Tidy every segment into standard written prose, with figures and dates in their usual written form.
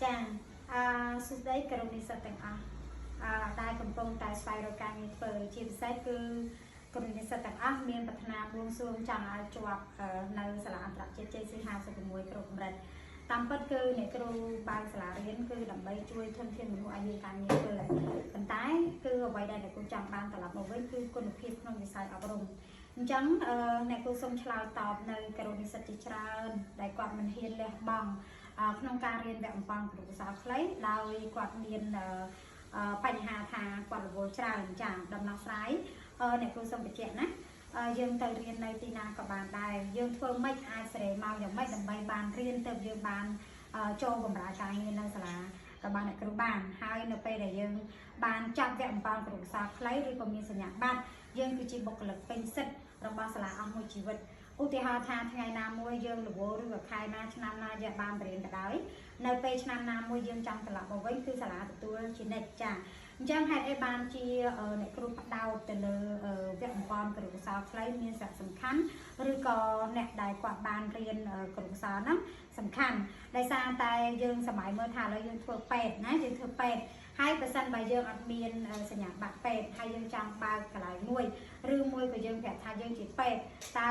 ចាសួស្តីគោរពនិស្សិតទាំងអស់ដែលកំពុងតែស្វែងរកការងារធ្វើជាពិសេសគឺគោរពនិស្សិតទាំងអស់មានប្រាថ្នាបួងសួងចង់ឲ្យជាប់នៅសាលាអន្តរជាតិ JC56 គ្រប់កម្រិតតាមពិតគឺអ្នកគ្រូបើកសាលារៀនគឺដើម្បីជួយធនធានមនុស្សឲ្យមានការងារធ្វើប៉ុន្តែគឺអ្វីដែលអ្នកគ្រូចង់បានត្រឡប់មកវិញគឺគុណភាពក្នុងវិស័យអប់រំអញ្ចឹងអ្នកគ្រូសូមឆ្លើយតបនៅគោរពនិស្សិតជាច្រើនដែលគាត់មិនហ៊ានលះបង់ក្នុងការរៀនវគ្គអំបងគ្រូសាស្ត្រខ្លីដោយគាត់មានបញ្ហាថាគាត់រវល់ច្រើនចាដំណោះស្រាយអ្នកគ្រូសូមបញ្ជាក់ណាយើងទៅរៀននៅទីណាក៏បានដែរយើងធ្វើម៉េចអាចសេរីមកយ៉ាងម៉េចដើម្បីបានរៀនទៅយើងបានចូលបម្រើការងារនៅសាលារបស់អ្នកគ្រូបានហើយនៅពេលដែលយើងបានចាប់វគ្គអំបងគ្រូសាស្ត្រខ្លីឬក៏មានសញ្ញាបត្រយើងគឺជាបុគ្គលិកពេញសិទ្ធិរបស់សាលាអស់មួយជីវិតឧទាហរណ៍ថាថ្ងៃណាមួយយើងរវល់ឬក៏ខែណាឆ្នាំណាយើងបានបរិញ្ញាបត្រដោយនៅពេលឆ្នាំណាមួយយើងចង់ត្រឡប់មកវិញគឺសាលាទទួលជានិច្ចចាអញ្ចឹងហេតុអីបានជាអ្នកគ្រូផ្ដោតទៅលើវគ្គអំបងគ្រូសាស្ត្រខ្លីមានសារៈសំខាន់ឬក៏អ្នកដែលគាត់បានរៀនគ្រូសាស្ត្រហ្នឹងសំខាន់ដោយសារតែយើងសម័យមើលថាឥឡូវយើងធ្វើពេទ្យណាយើងធ្វើពេទ្យហើយបើសិនបើយើងអត់មានសញ្ញាបត្រពេទ្យហើយយើងចង់បើកកន្លែងមួយឬមួយក៏យើងប្រាប់ថាយើងជាពេទ្យតើ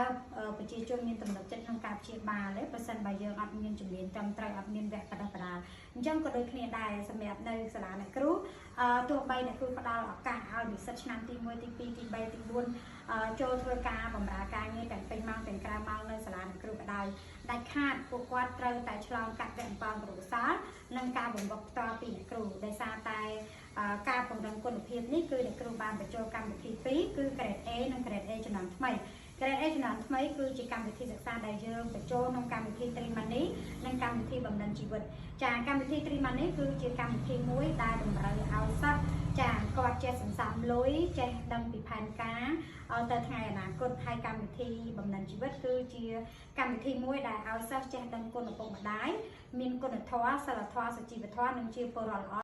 ប្រជាជនមានទំនុកចិត្តក្នុងការព្យាបាលទេបើសិនបើយើងអត់មានជំនាញត្រឹមត្រូវអត់មានវគ្គបណ្ដុះបណ្ដាលអញ្ចឹងក៏ដូចគ្នាដែរសម្រាប់នៅសាលាអ្នកគ្រូទោះបីអ្នកគ្រូផ្ដល់ឱកាសឲ្យនិស្សិតឆ្នាំទី1ទី2ទី3ទី4ចូលធ្វើការបម្រើការងារទាំងពេញម៉ោងទាំងក្រៅម៉ោងនៅសាលាអ្នកគ្រូក៏ដោយដាច់ខាតពួកគាត់ត្រូវតែឆ្លងកាត់វគ្គអំបងគ្រូសាស្ត្រនិងការបង្វឹកផ្ទាល់ពីអ្នកគ្រូដោយសារតែការពង្រឹងគុណភាពនេះគឺអ្នកគ្រូបានបញ្ចូលកម្មវិធី2គឺ Grade A និង Grade A ជំនាន់ថ្មី Grade A ជំនាន់ថ្មីគឺជាកម្មវិធីសិក្សាដែលយើងបញ្ចូលក្នុងកម្មវិធី Three Money និងកម្មវិធីបំណិនជីវិតចាកម្មវិធី Three Money គឺជាកម្មវិធីមួយដែលតម្រូវឲ្យសិស្សចាគាត់ចេះសន្សំលុយចេះដឹងពីផែនការទៅថ្ងៃអនាគតហើយកម្មវិធីបំណិនជីវិតគឺជាកម្មវិធីមួយដែលឲ្យសិស្សចេះដឹងគុណឪពុកម្ដាយមានគុណធម៌សិលធម៌សុជីវធម៌និងជាពលរដ្ឋល្អ